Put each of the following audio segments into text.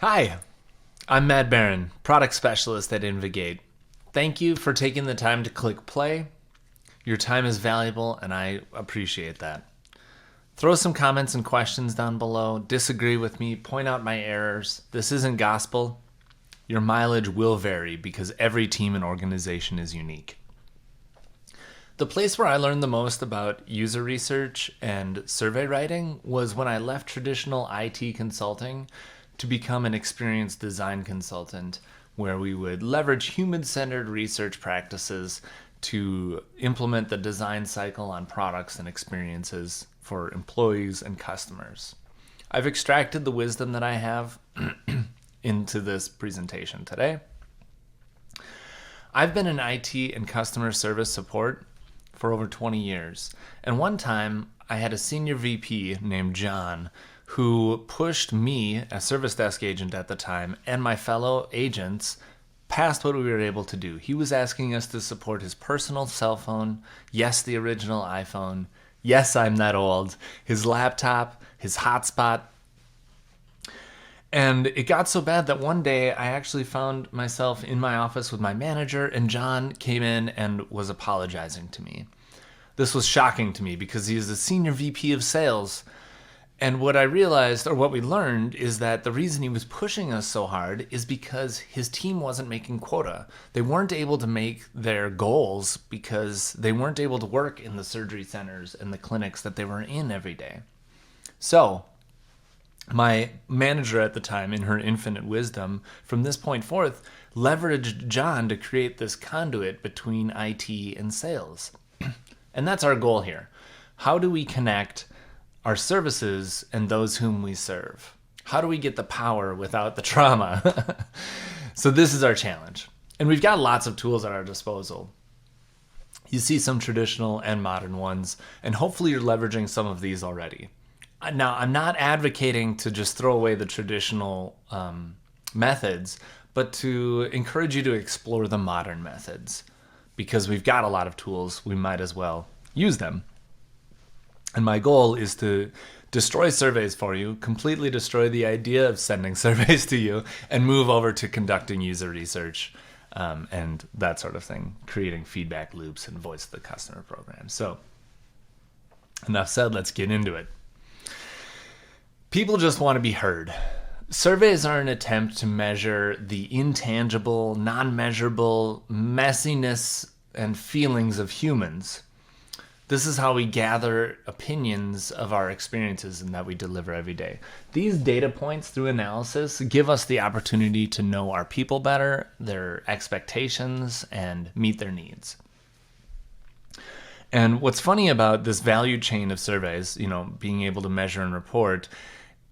Hi, I'm Matt Beran, product specialist at InvGate. Thank you for taking the time to click play. Your time is valuable and I appreciate that. Throw some comments and questions down below, disagree with me, point out my errors. This isn't gospel. Your mileage will vary because every team and organization is unique. The place where I learned the most about user research and survey writing was when I left traditional IT consulting to become an experienced design consultant, where we would leverage human-centered research practices to implement the design cycle on products and experiences for employees and customers. I've extracted the wisdom that I have into this presentation today. I've been in IT and customer service support for over 20 years, and one time I had a senior VP named John who pushed me, a service desk agent at the time, and my fellow agents past what we were able to do. He was asking us to support his personal cell phone, yes, the original iPhone, yes, I'm that old, his laptop, his hotspot. And it got so bad that one day I actually found myself in my office with my manager, and John came in and was apologizing to me. This was shocking to me because he is the senior VP of sales. And what I realized, or what we learned, is that the reason he was pushing us so hard is because his team wasn't making quota. They weren't able to make their goals because they weren't able to work in the surgery centers and the clinics that they were in every day. So my manager at the time, in her infinite wisdom, from this point forth, leveraged John to create this conduit between IT and sales. And that's our goal here. How do we connect our services and those whom we serve? How do we get the power without the trauma? So this is our challenge. And we've got lots of tools at our disposal. You see some traditional and modern ones, and hopefully you're leveraging some of these already. Now, I'm not advocating to just throw away the traditional methods, but to encourage you to explore the modern methods. Because we've got a lot of tools, we might as well use them. And my goal is to destroy surveys for you, completely destroy the idea of sending surveys to you, and move over to conducting user research and that sort of thing, creating feedback loops and voice of the customer programs. So enough said, let's get into it. People just want to be heard. Surveys are an attempt to measure the intangible, non-measurable messiness and feelings of humans. This is how we gather opinions of our experiences and that we deliver every day. These data points through analysis give us the opportunity to know our people better, their expectations, and meet their needs. And what's funny about this value chain of surveys, being able to measure and report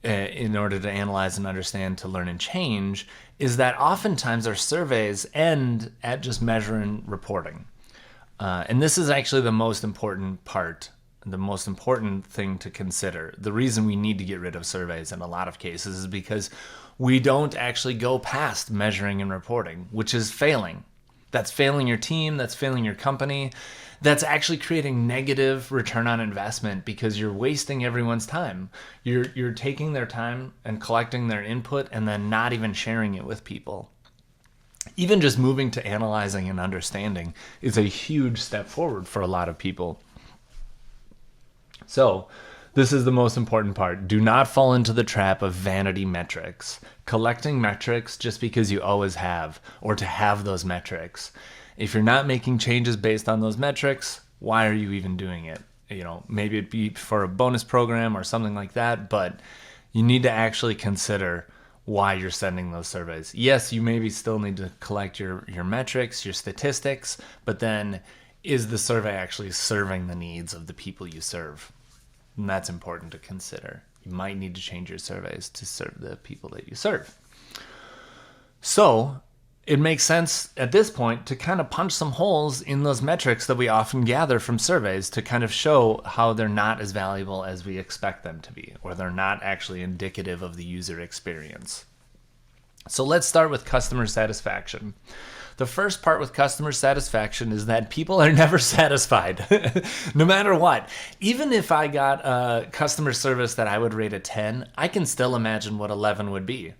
in order to analyze and understand, to learn and change, is that oftentimes our surveys end at just measuring and reporting. And this is actually the most important part, the most important thing to consider. The reason we need to get rid of surveys in a lot of cases is because we don't actually go past measuring and reporting, which is failing. That's failing your team, that's failing your company, that's actually creating negative return on investment because you're wasting everyone's time. You're taking their time and collecting their input and then not even sharing it with people. Even just moving to analyzing and understanding is a huge step forward for a lot of people. So this is the most important part. Do not fall into the trap of vanity metrics. Collecting metrics just because you always have, or to have those metrics. If you're not making changes based on those metrics, why are you even doing it? Maybe it'd be for a bonus program or something like that, but you need to actually consider why you're sending those surveys. Yes, you maybe still need to collect your metrics, your statistics, but then is the survey actually serving the needs of the people you serve? And that's important to consider. You might need to change your surveys to serve the people that you serve. So it makes sense at this point to kind of punch some holes in those metrics that we often gather from surveys to kind of show how they're not as valuable as we expect them to be, or they're not actually indicative of the user experience. So let's start with customer satisfaction. The first part with customer satisfaction is that people are never satisfied, no matter what. Even if I got a customer service that I would rate a 10, I can still imagine what 11 would be.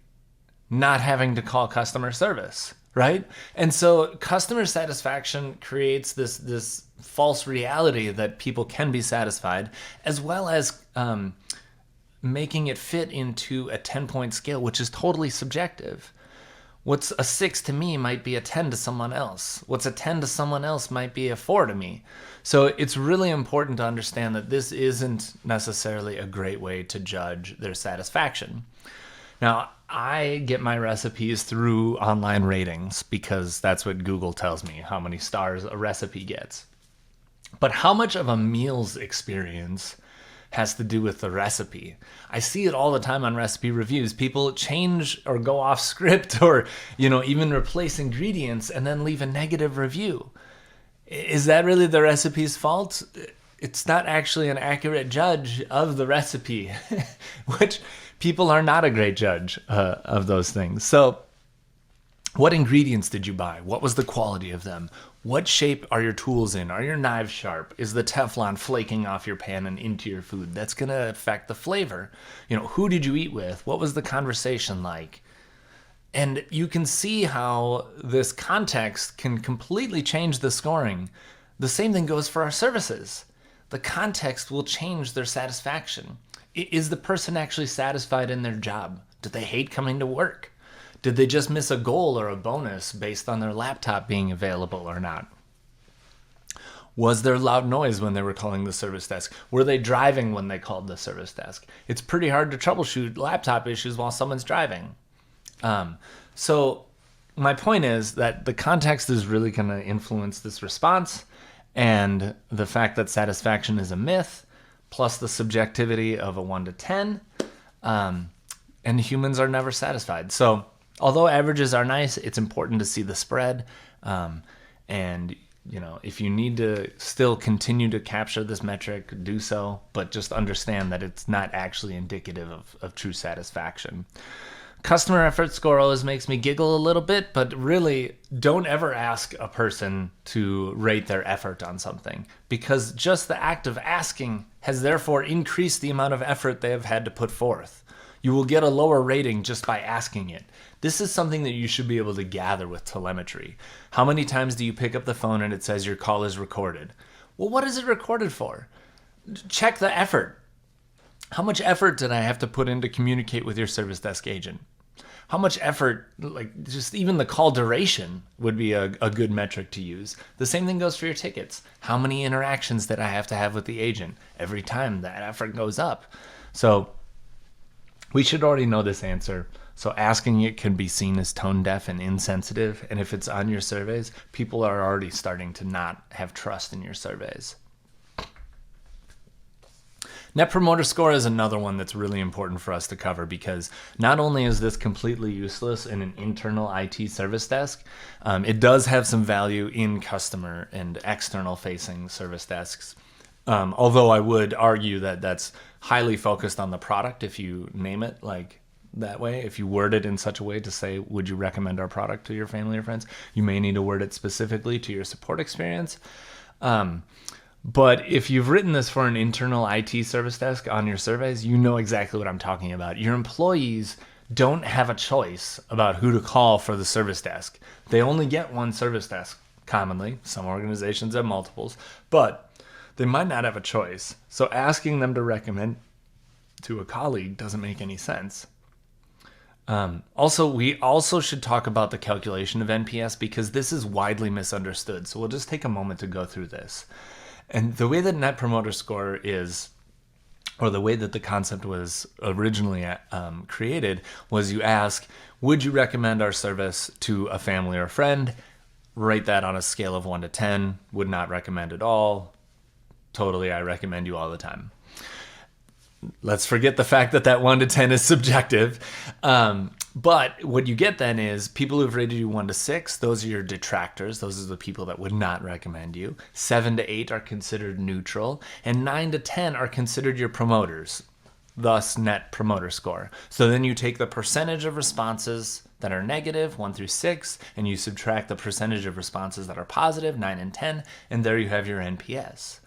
not having to call customer service, right? And so customer satisfaction creates this false reality that people can be satisfied, as well as making it fit into a 10-point scale, which is totally subjective. What's a 6 to me might be a 10 to someone else. What's a 10 to someone else might be a 4 to me. So it's really important to understand that this isn't necessarily a great way to judge their satisfaction. Now, I get my recipes through online ratings because that's what Google tells me, how many stars a recipe gets. But how much of a meal's experience has to do with the recipe? I see it all the time on recipe reviews. People change or go off script or, even replace ingredients and then leave a negative review. Is that really the recipe's fault? It's not actually an accurate judge of the recipe, which people are not a great judge of those things. So what ingredients did you buy? What was the quality of them? What shape are your tools in? Are your knives sharp? Is the Teflon flaking off your pan and into your food? That's going to affect the flavor. Who did you eat with? What was the conversation like? And you can see how this context can completely change the scoring. The same thing goes for our services. The context will change their satisfaction. Is the person actually satisfied in their job? Do they hate coming to work? Did they just miss a goal or a bonus based on their laptop being available or not? Was there loud noise when they were calling the service desk? Were they driving when they called the service desk? It's pretty hard to troubleshoot laptop issues while someone's driving. So my point is that the context is really going to influence this response, and the fact that satisfaction is a myth, plus the subjectivity of a 1 to 10, and humans are never satisfied. So although averages are nice, it's important to see the spread. And, if you need to still continue to capture this metric, do so, but just understand that it's not actually indicative of true satisfaction. Customer effort score always makes me giggle a little bit, but really don't ever ask a person to rate their effort on something, because just the act of asking has therefore increased the amount of effort they have had to put forth. You will get a lower rating just by asking it. This is something that you should be able to gather with telemetry. How many times do you pick up the phone and it says your call is recorded? Well, what is it recorded for? Check the effort. How much effort did I have to put in to communicate with your service desk agent? How much effort, just even the call duration would be a good metric to use. The same thing goes for your tickets. How many interactions did I have to have with the agent? Every time that effort goes up. So we should already know this answer. So asking it can be seen as tone deaf and insensitive. And if it's on your surveys, people are already starting to not have trust in your surveys. Net Promoter Score is another one that's really important for us to cover, because not only is this completely useless in an internal IT service desk, it does have some value in customer and external facing service desks. Although I would argue that that's highly focused on the product if you name it like that way. If you word it in such a way to say, would you recommend our product to your family or friends? You may need to word it specifically to your support experience. But if you've written this for an internal IT service desk on your surveys, you know exactly what I'm talking about. Your employees don't have a choice about who to call for the service desk. They only get one service desk commonly. Some organizations have multiples, but they might not have a choice. So asking them to recommend to a colleague doesn't make any sense. We also should talk about the calculation of NPS, because this is widely misunderstood. So we'll just take a moment to go through this. And the way that Net Promoter Score is, or the way that the concept was originally created, was you ask, would you recommend our service to a family or friend? Rate that on a scale of 1 to 10. Would not recommend at all. Totally, I recommend you all the time. Let's forget the fact that 1 to 10 is subjective. But what you get then is people who've rated you 1 to 6, those are your detractors. Those are the people that would not recommend you. 7 to 8 are considered neutral. And 9 to 10 are considered your promoters, thus Net Promoter Score. So then you take the percentage of responses that are negative, 1 through 6, and you subtract the percentage of responses that are positive, 9 and 10, and there you have your NPS.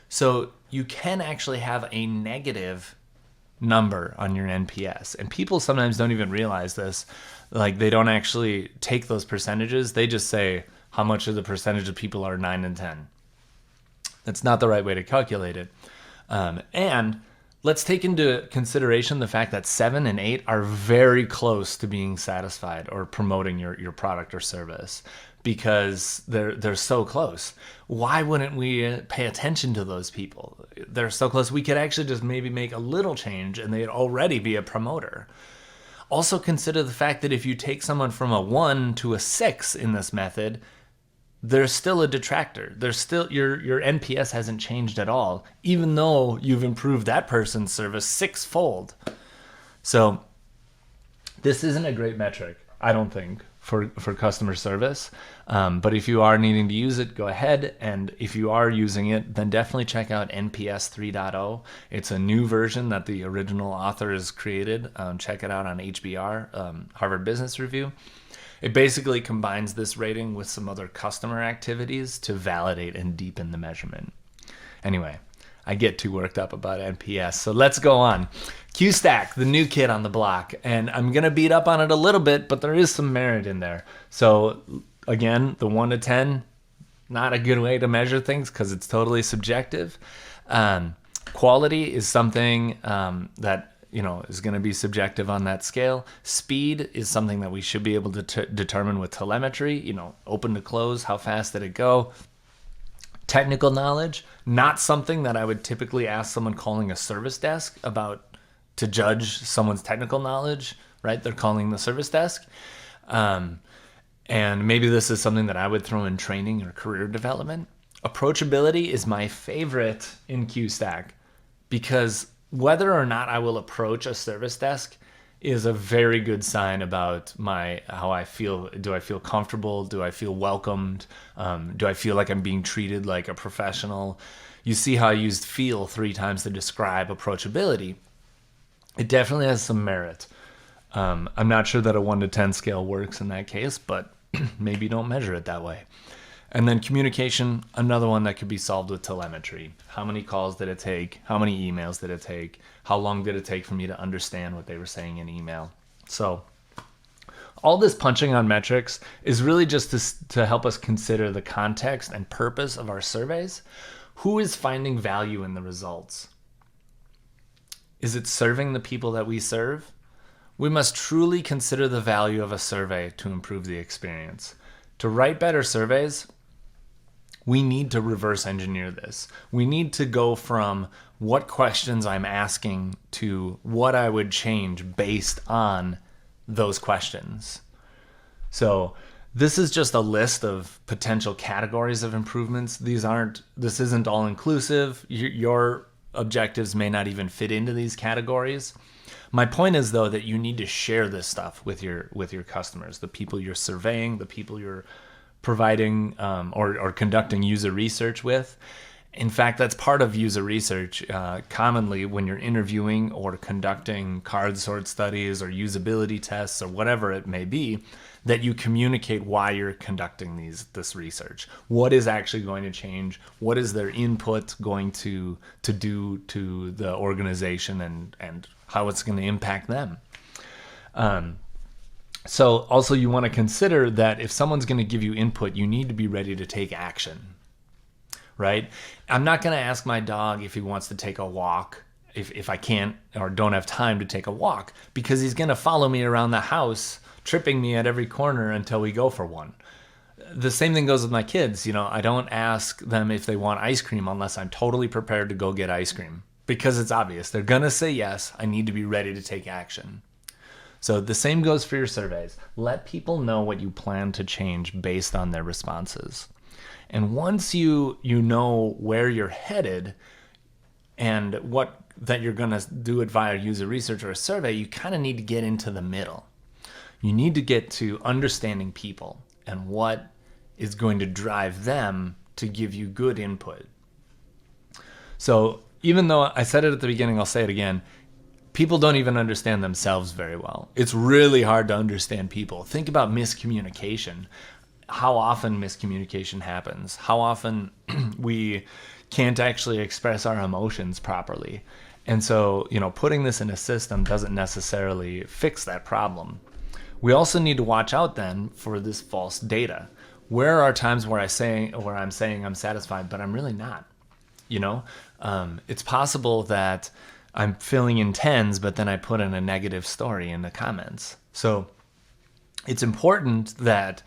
So you can actually have a negative number on your NPS. And people sometimes don't even realize this. Like, they don't actually take those percentages. They just say how much of the percentage of people are 9 and 10. That's not the right way to calculate it. And let's take into consideration the fact that 7 and 8 are very close to being satisfied or promoting your product or service, because they're so close. Why wouldn't we pay attention to those people? They're so close. We could actually just maybe make a little change and they'd already be a promoter. Also consider the fact that if you take someone from a 1 to a 6 in this method, they're still a detractor. They're still, your NPS hasn't changed at all, even though you've improved that person's service 6-fold. So this isn't a great metric, I don't think, for customer service. But if you are needing to use it, go ahead. And if you are using it, then definitely check out NPS 3.0. It's a new version that the original author has created. Check it out on HBR, Harvard Business Review. It basically combines this rating with some other customer activities to validate and deepen the measurement. Anyway, I get too worked up about NPS, so let's go on. QStack, the new kid on the block, and I'm going to beat up on it a little bit, but there is some merit in there. So again, the 1 to 10, not a good way to measure things because it's totally subjective. Quality is something that is going to be subjective on that scale. Speed is something that we should be able to determine with telemetry, open to close, how fast did it go? Technical knowledge, not something that I would typically ask someone calling a service desk about to judge someone's technical knowledge, right? They're calling the service desk. And maybe this is something that I would throw in training or career development. Approachability is my favorite in QStack, because whether or not I will approach a service desk is a very good sign about how I feel. Do I feel comfortable? Do I feel welcomed? Do I feel like I'm being treated like a professional? You see how I used feel 3 times to describe approachability. It definitely has some merit. I'm not sure that a 1 to 10 scale works in that case, but maybe don't measure it that way. And then communication, another one that could be solved with telemetry. How many calls did it take? How many emails did it take? How long did it take for me to understand what they were saying in email? So all this punching on metrics is really just to help us consider the context and purpose of our surveys. Who is finding value in the results? Is it serving the people that we serve? We must truly consider the value of a survey to improve the experience. To write better surveys, we need to reverse engineer this. We need to go from what questions I'm asking to what I would change based on those questions. So this is just a list of potential categories of improvements. This isn't all inclusive. Your objectives may not even fit into these categories. My point is, though, that you need to share this stuff with your customers, the people you're surveying, the people you're providing or conducting user research with. In fact, that's part of user research. Commonly, when you're interviewing or conducting card sort studies or usability tests or whatever it may be, that you communicate why you're conducting this research. What is actually going to change? What is their input going to do to the organization and how it's going to impact them? So also you want to consider that if someone's going to give you input, you need to be ready to take action, right? I'm not going to ask my dog if he wants to take a walk if I can't or don't have time to take a walk, because he's going to follow me around the house, tripping me at every corner until we go for one. The same thing goes with my kids. I don't ask them if they want ice cream unless I'm totally prepared to go get ice cream, because it's obvious. They're going to say yes. I need to be ready to take action. So the same goes for your surveys. Let people know what you plan to change based on their responses. And once you know where you're headed and what that you're going to do it via user research or a survey, you kind of need to get into the middle. You need to get to understanding people and what is going to drive them to give you good input. So even though I said it at the beginning, I'll say it again. People don't even understand themselves very well. It's really hard to understand people. Think about miscommunication. How often miscommunication happens. How often we can't actually express our emotions properly. And so, putting this in a system doesn't necessarily fix that problem. We also need to watch out then for this false data. Where are times where I'm saying I'm satisfied, but I'm really not? It's possible that I'm filling in 10s, but then I put in a negative story in the comments. So it's important that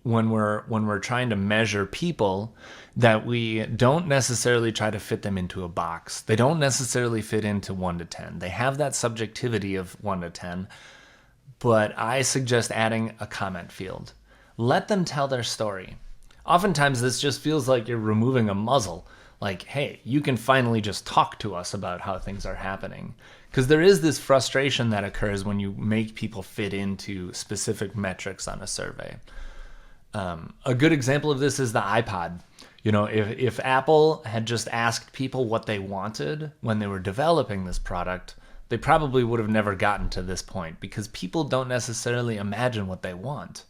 when we're trying to measure people, that we don't necessarily try to fit them into a box. They don't necessarily fit into 1 to 10. They have that subjectivity of 1 to 10, but I suggest adding a comment field. Let them tell their story. Oftentimes this just feels like you're removing a muzzle. Like, hey, you can finally just talk to us about how things are happening. Because there is this frustration that occurs when you make people fit into specific metrics on a survey. A good example of this is the iPod. If Apple had just asked people what they wanted when they were developing this product, they probably would have never gotten to this point, because people don't necessarily imagine what they want.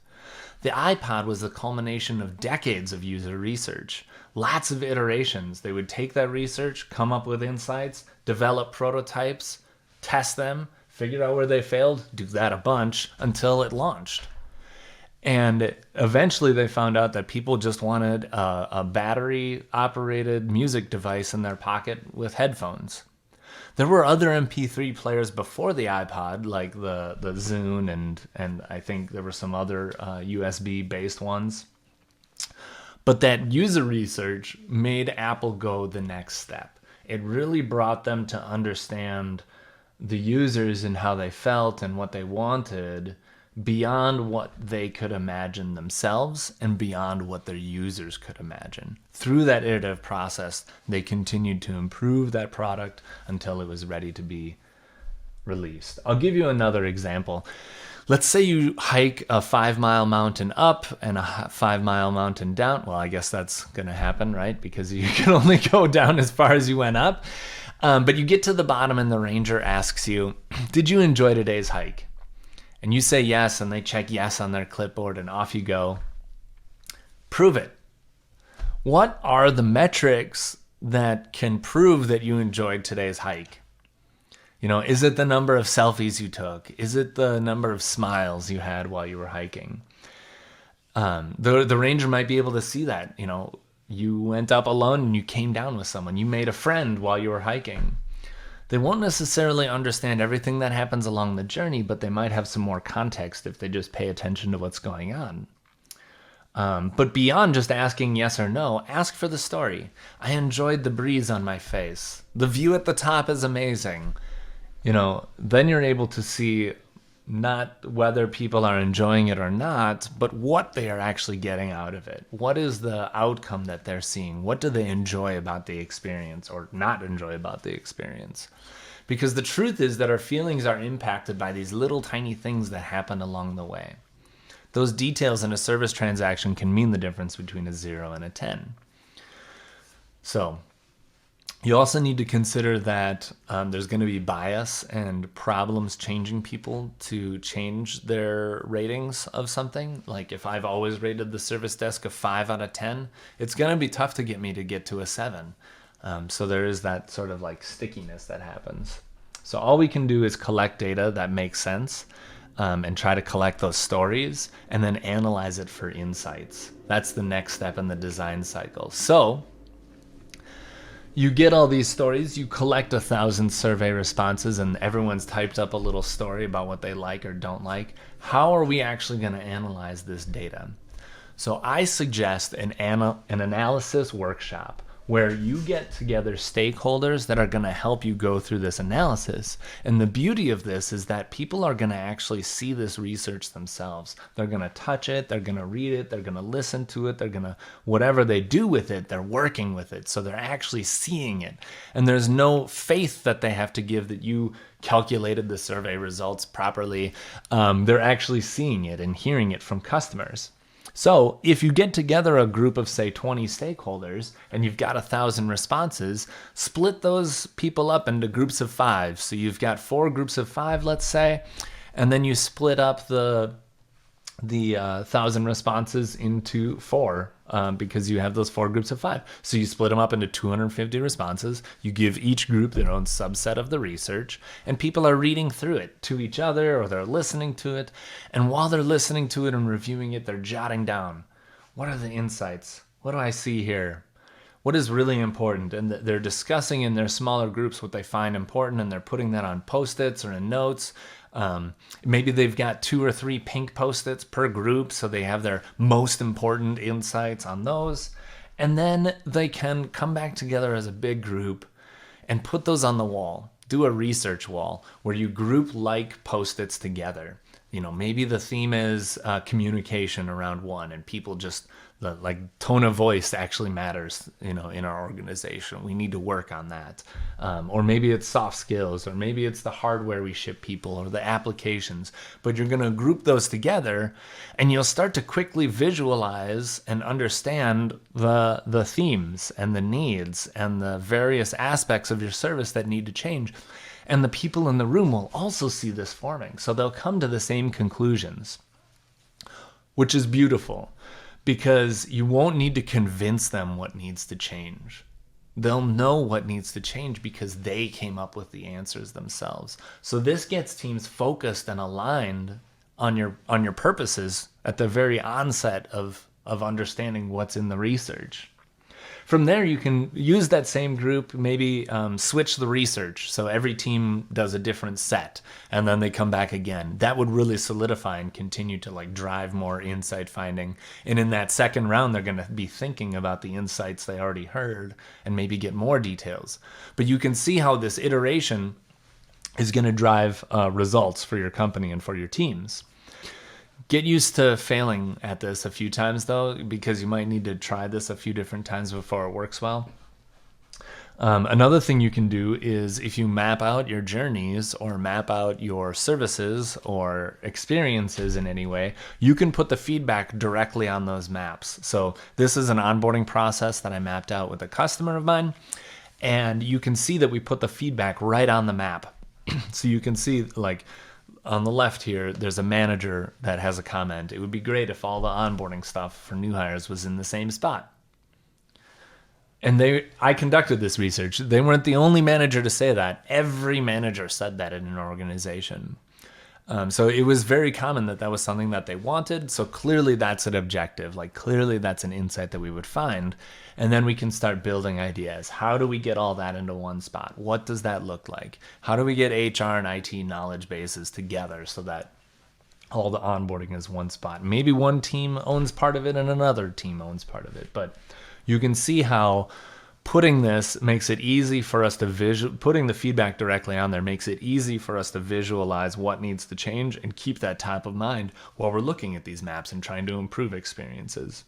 The iPod was the culmination of decades of user research, lots of iterations. They would take that research, come up with insights, develop prototypes, test them, figure out where they failed, do that a bunch until it launched. And eventually they found out that people just wanted a battery-operated music device in their pocket with headphones. There were other MP3 players before the iPod, like the Zune, and I think there were some other USB-based ones. But that user research made Apple go the next step. It really brought them to understand the users and how they felt and what they wanted beyond what they could imagine themselves and beyond what their users could imagine. Through that iterative process, they continued to improve that product until it was ready to be released. I'll give you another example. Let's say you hike a 5-mile mountain up and a 5-mile mountain down. Well, I guess that's going to happen, right? Because you can only go down as far as you went up. But you get to the bottom and the ranger asks you, did you enjoy today's hike? And you say yes, and they check yes on their clipboard, and off you go. Prove it. What are the metrics that can prove that you enjoyed today's hike? Is it the number of selfies you took? Is it the number of smiles you had while you were hiking? The ranger might be able to see that. You went up alone and you came down with someone. You made a friend while you were hiking. They won't necessarily understand everything that happens along the journey, but they might have some more context if they just pay attention to what's going on. But beyond just asking yes or no, ask for the story. I enjoyed the breeze on my face. The view at the top is amazing. Then you're able to see not whether people are enjoying it or not, but what they are actually getting out of it. What is the outcome that they're seeing? What do they enjoy about the experience or not enjoy about the experience? Because the truth is that our feelings are impacted by these little tiny things that happen along the way. Those details in a service transaction can mean the difference between a 0 and a 10. So you also need to consider that there's going to be bias and problems changing people to change their ratings of something. Like if I've always rated the service desk a 5 out of 10, it's going to be tough to get me to get to a 7. So there is that sort of like stickiness that happens. So all we can do is collect data that makes sense and try to collect those stories and then analyze it for insights. That's the next step in the design cycle. So you get all these stories, you collect 1,000 survey responses, and everyone's typed up a little story about what they like or don't like. How are we actually going to analyze this data? So I suggest an analysis workshop where you get together stakeholders that are going to help you go through this analysis. And the beauty of this is that people are going to actually see this research themselves. They're going to touch it, they're going to read it, they're going to listen to it, they're going to, whatever they do with it, they're working with it. So they're actually seeing it. And there's no faith that they have to give that you calculated the survey results properly. They're actually seeing it and hearing it from customers. So if you get together a group of, say, 20 stakeholders and you've got 1,000 responses, split those people up into groups of 5. So you've got 4 groups of 5, let's say, and then you split up the the 1,000 responses into 4 because you have those 4 groups of 5. So you split them up into 250 responses. You give each group their own subset of the research, and people are reading through it to each other, or they're listening to it. And while they're listening to it and reviewing it, they're jotting down, what are the insights? What do I see here? What is really important? And they're discussing in their smaller groups what they find important, and they're putting that on Post-its or in notes. Maybe they've got 2 or 3 pink Post-its per group, so they have their most important insights on those. And then they can come back together as a big group and put those on the wall. Do a research wall where you group like Post-its together. Maybe the theme is communication around one, and people just, the tone of voice actually matters, in our organization. We need to work on that. Or maybe it's soft skills, or maybe it's the hardware we ship people, or the applications. But you're going to group those together, and you'll start to quickly visualize and understand the themes and the needs and the various aspects of your service that need to change. And the people in the room will also see this forming. So they'll come to the same conclusions, which is beautiful because you won't need to convince them what needs to change. They'll know what needs to change because they came up with the answers themselves. So this gets teams focused and aligned on your purposes at the very onset of understanding what's in the research. From there, you can use that same group, maybe switch the research. So every team does a different set, and then they come back again. That would really solidify and continue to drive more insight finding. And in that second round, they're going to be thinking about the insights they already heard and maybe get more details. But you can see how this iteration is going to drive results for your company and for your teams. Get used to failing at this a few times, though, because you might need to try this a few different times before it works well. Another thing you can do is if you map out your journeys or map out your services or experiences in any way, you can put the feedback directly on those maps. So this is an onboarding process that I mapped out with a customer of mine, and you can see that we put the feedback right on the map. So you can see, on the left here, there's a manager that has a comment. It would be great if all the onboarding stuff for new hires was in the same spot. And I conducted this research. They weren't the only manager to say that. Every manager said that in an organization. So it was very common that was something that they wanted. So clearly that's an objective. Clearly that's an insight that we would find. And then we can start building ideas. How do we get all that into one spot? What does that look like? How do we get HR and IT knowledge bases together so that all the onboarding is one spot? Maybe one team owns part of it and another team owns part of it. But you can see how putting this makes it easy for us to putting the feedback directly on there makes it easy for us to visualize what needs to change and keep that top of mind while we're looking at these maps and trying to improve experiences.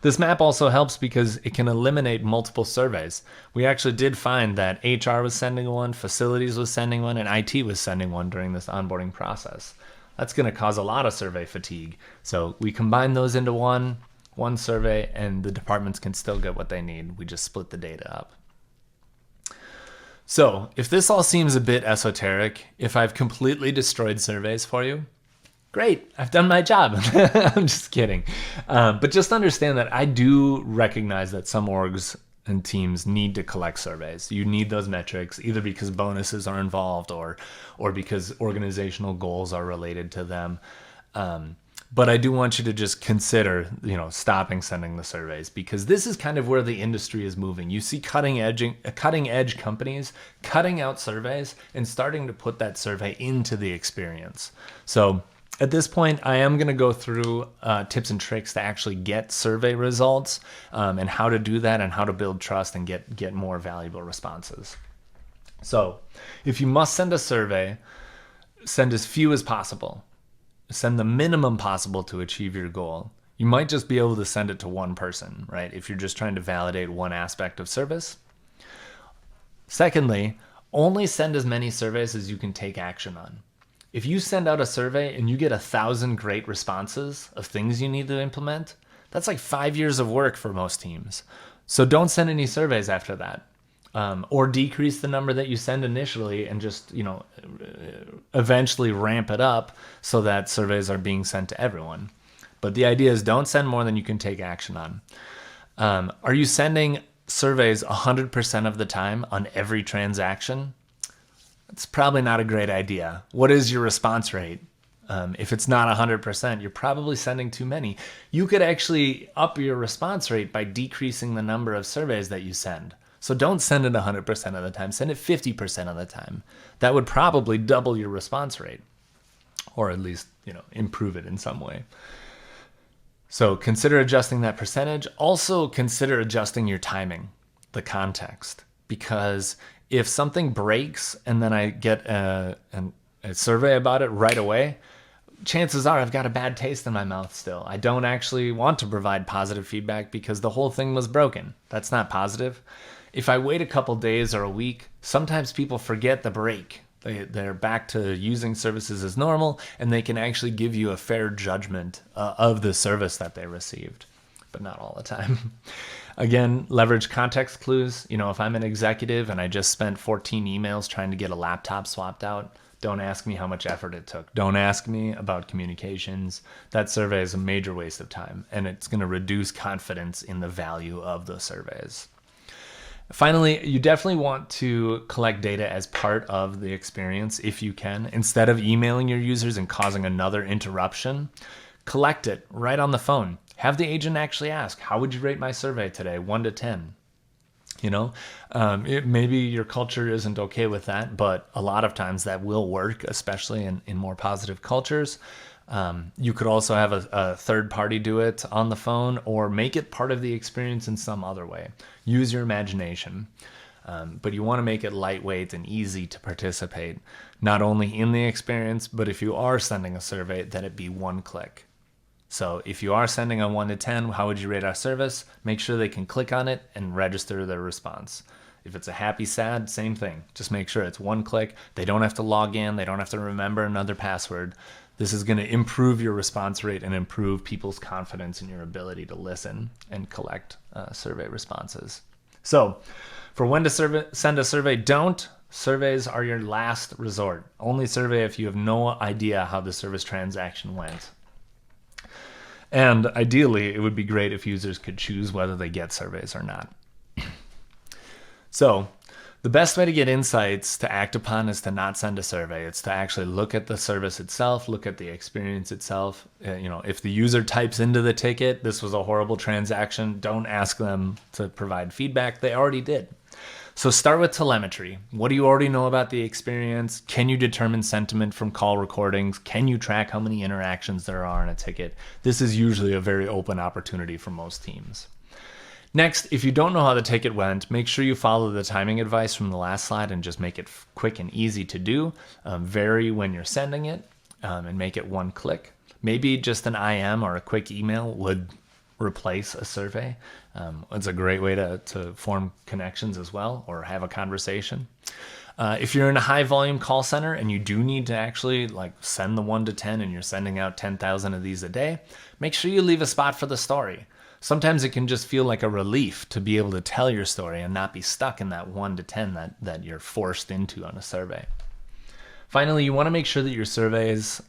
This map also helps because it can eliminate multiple surveys. We actually did find that HR was sending one, facilities was sending one, and IT was sending one during this onboarding process. That's going to cause a lot of survey fatigue. So we combine those into one survey, and the departments can still get what they need. We just split the data up. So if this all seems a bit esoteric, if I've completely destroyed surveys for you, great, I've done my job. I'm just kidding. But just understand that I do recognize that some orgs and teams need to collect surveys. You need those metrics, either because bonuses are involved or because organizational goals are related to them. But I do want you to just consider, stopping sending the surveys, because this is kind of where the industry is moving. You see cutting edge companies cutting out surveys and starting to put that survey into the experience. So at this point, I am going to go through tips and tricks to actually get survey results and how to do that and how to build trust and get more valuable responses. So if you must send a survey, send as few as possible. Send the minimum possible to achieve your goal. You might just be able to send it to one person, right? If you're just trying to validate one aspect of service. Secondly, only send as many surveys as you can take action on. If you send out a survey and you get 1,000 great responses of things you need to implement, that's like 5 years of work for most teams. So don't send any surveys after that. or decrease the number that you send initially and just, eventually ramp it up so that surveys are being sent to everyone. But the idea is don't send more than you can take action on. Are you sending surveys 100% of the time on every transaction? It's probably not a great idea. What is your response rate? If it's not 100%, you're probably sending too many. You could actually up your response rate by decreasing the number of surveys that you send. So don't send it 100% of the time. Send it 50% of the time. That would probably double your response rate, or at least, improve it in some way. So consider adjusting that percentage. Also consider adjusting your timing, the context, because if something breaks and then I get a survey about it right away, chances are I've got a bad taste in my mouth still. I don't actually want to provide positive feedback because the whole thing was broken. That's not positive. If I wait a couple days or a week, sometimes people forget the break. They're back to using services as normal, and they can actually give you a fair judgment of the service that they received, but not all the time. Again, leverage context clues. If I'm an executive and I just spent 14 emails trying to get a laptop swapped out, don't ask me how much effort it took. Don't ask me about communications. That survey is a major waste of time, and it's going to reduce confidence in the value of those surveys. Finally, you definitely want to collect data as part of the experience if you can. Instead of emailing your users and causing another interruption, collect it right on the phone. Have the agent actually ask, how would you rate my survey today, 1 to 10? Maybe your culture isn't okay with that, but a lot of times that will work, especially in more positive cultures. You could also have a third party do it on the phone, or make it part of the experience in some other way. Use your imagination. But you want to make it lightweight and easy to participate, not only in the experience, but if you are sending a survey, that it be one click. So if you are sending a 1 to 10, how would you rate our service? Make sure they can click on it and register their response. If it's a happy, sad, same thing. Just make sure it's one click. They don't have to log in. They don't have to remember another password. This is going to improve your response rate and improve people's confidence in your ability to listen and collect survey responses. So for when to send a survey, don't. Surveys are your last resort. Only survey if you have no idea how the service transaction went. And ideally, it would be great if users could choose whether they get surveys or not. So the best way to get insights to act upon is to not send a survey. It's to actually look at the service itself, look at the experience itself. If the user types into the ticket, this was a horrible transaction, don't ask them to provide feedback. They already did. So start with telemetry. What do you already know about the experience? Can you determine sentiment from call recordings? Can you track how many interactions there are in a ticket? This is usually a very open opportunity for most teams. Next, if you don't know how the ticket went, make sure you follow the timing advice from the last slide and just make it quick and easy to do. Vary when you're sending it and make it one click. Maybe just an IM or a quick email would replace a survey. It's a great way to form connections as well, or have a conversation. If you're in a high volume call center and you do need to actually send the 1 to 10 and you're sending out 10,000 of these a day, make sure you leave a spot for the story. Sometimes it can just feel like a relief to be able to tell your story and not be stuck in that 1 to 10 that you're forced into on a survey. Finally, you want to make sure that your surveys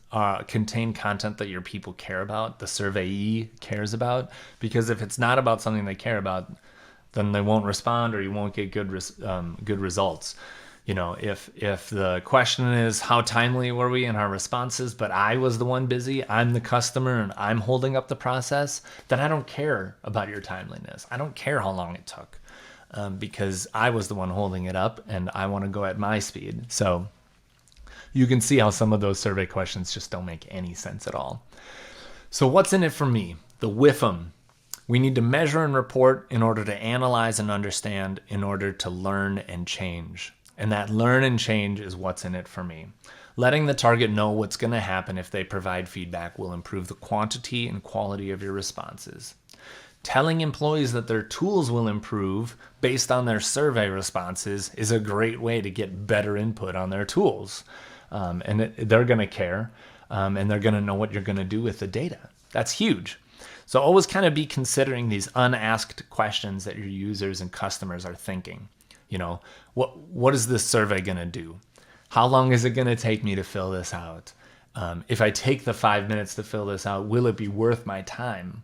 contain content that your people care about, the surveyee cares about, because if it's not about something they care about, then they won't respond or you won't get good results. If the question is how timely were we in our responses, but I was the one busy, I'm the customer and I'm holding up the process, then I don't care about your timeliness. I don't care how long it took because I was the one holding it up and I want to go at my speed. So you can see how some of those survey questions just don't make any sense at all. So what's in it for me? The WIFM. We need to measure and report in order to analyze and understand, in order to learn and change. And that learn and change is what's in it for me. Letting the target know what's going to happen if they provide feedback will improve the quantity and quality of your responses. Telling employees that their tools will improve based on their survey responses is a great way to get better input on their tools. They're going to care, and they're going to know what you're going to do with the data. That's huge. So always kind of be considering these unasked questions that your users and customers are thinking. What is this survey going to do? How long is it going to take me to fill this out? If I take the 5 minutes to fill this out, will it be worth my time?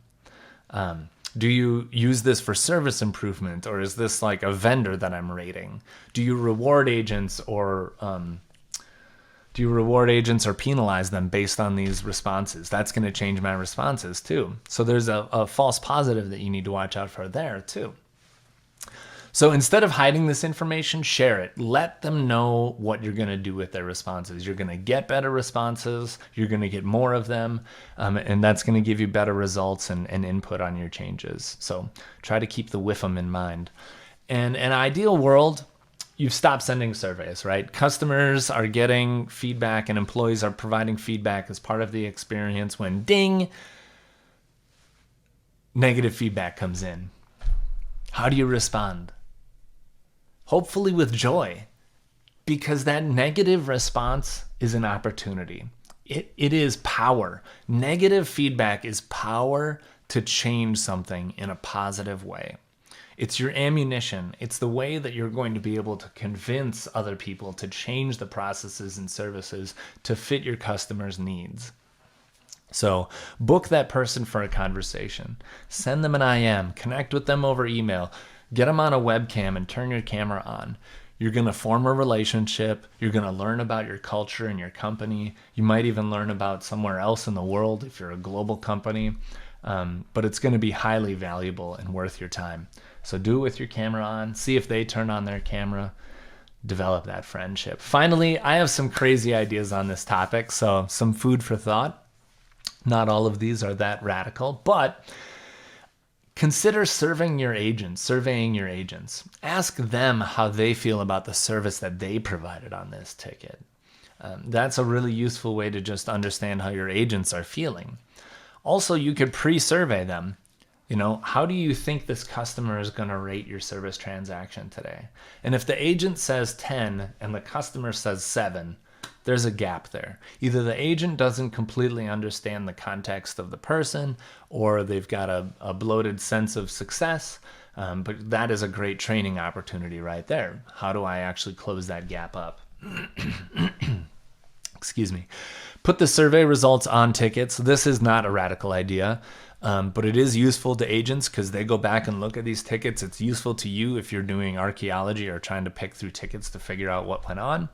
Do you use this for service improvement, or is this like a vendor that I'm rating? Do you reward agents or penalize them based on these responses? That's going to change my responses too. So there's a false positive that you need to watch out for there too. So instead of hiding this information, share it. Let them know what you're going to do with their responses. You're going to get better responses. You're going to get more of them. And that's going to give you better results and input on your changes. So try to keep the WIFM in mind. And in an ideal world, you've stopped sending surveys, right? Customers are getting feedback and employees are providing feedback as part of the experience when ding, negative feedback comes in. How do you respond? Hopefully with joy, because that negative response is an opportunity. It is power. Negative feedback is power to change something in a positive way. It's your ammunition. It's the way that you're going to be able to convince other people to change the processes and services to fit your customers' needs. So book that person for a conversation. Send them an IM. Connect with them over email. Get them on a webcam and turn your camera on. You're going to form a relationship. You're going to learn about your culture and your company. You might even learn about somewhere else in the world if you're a global company. But it's going to be highly valuable and worth your time. So do it with your camera on. See if they turn on their camera. Develop that friendship. Finally, I have some crazy ideas on this topic, so some food for thought. Not all of these are that radical, but consider surveying your agents. Ask them how they feel about the service that they provided on this ticket. That's a really useful way to just understand how your agents are feeling. Also, you could pre-survey them. How do you think this customer is going to rate your service transaction today? And if the agent says 10 and the customer says 7, there's a gap there. Either the agent doesn't completely understand the context of the person, or they've got a bloated sense of success. But that is a great training opportunity right there. How do I actually close that gap up? Excuse me. Put the survey results on tickets. This is not a radical idea, but it is useful to agents because they go back and look at these tickets. It's useful to you if you're doing archaeology or trying to pick through tickets to figure out what went on.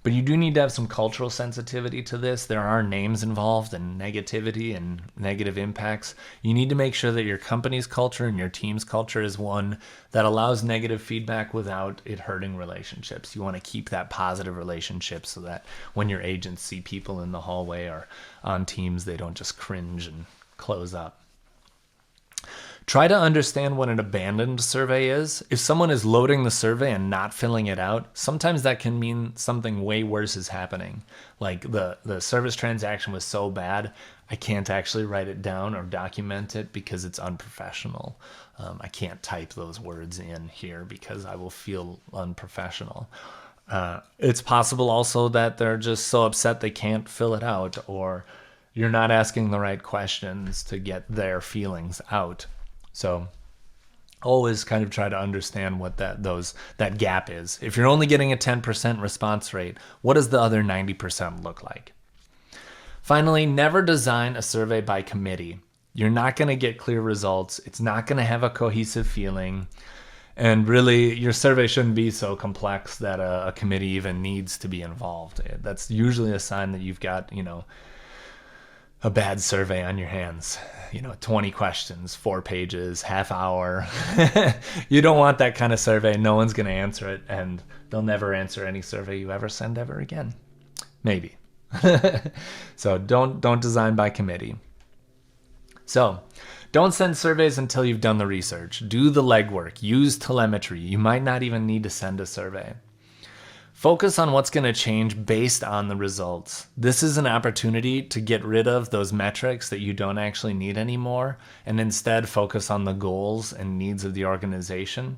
But you do need to have some cultural sensitivity to this. There are names involved and negativity and negative impacts. You need to make sure that your company's culture and your team's culture is one that allows negative feedback without it hurting relationships. You want to keep that positive relationship so that when your agents see people in the hallway or on teams, they don't just cringe and close up. Try to understand what an abandoned survey is. If someone is loading the survey and not filling it out, sometimes that can mean something way worse is happening. Like the service transaction was so bad, I can't actually write it down or document it because it's unprofessional. I can't type those words in here because I will feel unprofessional. It's possible also that they're just so upset they can't fill it out, or you're not asking the right questions to get their feelings out. So always kind of try to understand what that gap is. If you're only getting a 10% response rate, what does the other 90% look like? Finally, never design a survey by committee. You're not going to get clear results. It's not going to have a cohesive feeling. And really, your survey shouldn't be so complex that a committee even needs to be involved. That's usually a sign that you've got, a bad survey on your hands. 20 questions, 4 pages, half hour. You don't want that kind of survey. No one's going to answer it, and they'll never answer any survey you ever send ever again. Maybe. So don't design by committee. So don't send surveys until you've done the research. Do the legwork. Use telemetry. You might not even need to send a survey. Focus on what's going to change based on the results. This is an opportunity to get rid of those metrics that you don't actually need anymore, and instead focus on the goals and needs of the organization.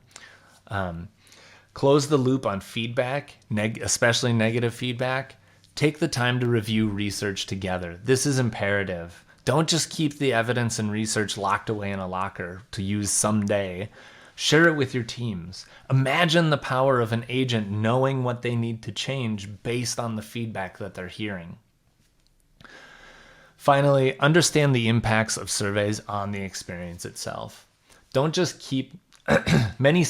Close the loop on feedback, especially negative feedback. Take the time to review research together. This is imperative. Don't just keep the evidence and research locked away in a locker to use someday. Share it with your teams. Imagine the power of an agent knowing what they need to change based on the feedback that they're hearing. Finally, understand the impacts of surveys on the experience itself. Don't just keep many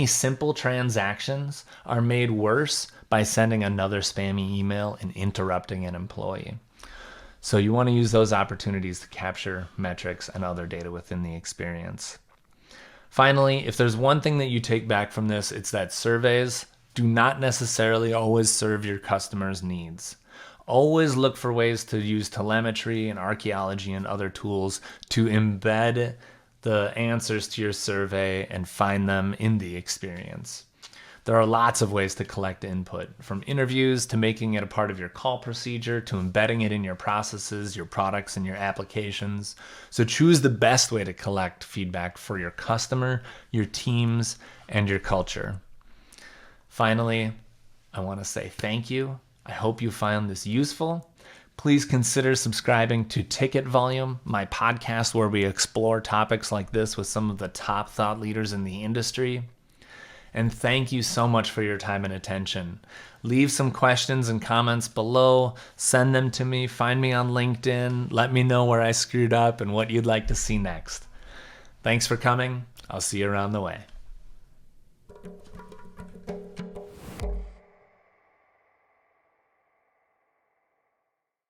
simple transactions are made worse by sending another spammy email and interrupting an employee. So you want to use those opportunities to capture metrics and other data within the experience. Finally, if there's one thing that you take back from this, it's that surveys do not necessarily always serve your customers' needs. Always look for ways to use telemetry and archaeology and other tools to embed the answers to your survey and find them in the experience. There are lots of ways to collect input, from interviews to making it a part of your call procedure to embedding it in your processes, your products, and your applications. So choose the best way to collect feedback for your customer, your teams, and your culture. Finally, I want to say thank you. I hope you found this useful. Please consider subscribing to Ticket Volume, my podcast where we explore topics like this with some of the top thought leaders in the industry. And thank you so much for your time and attention. Leave some questions and comments below. Send them to me. Find me on LinkedIn. Let me know where I screwed up and what you'd like to see next. Thanks for coming. I'll see you around the way.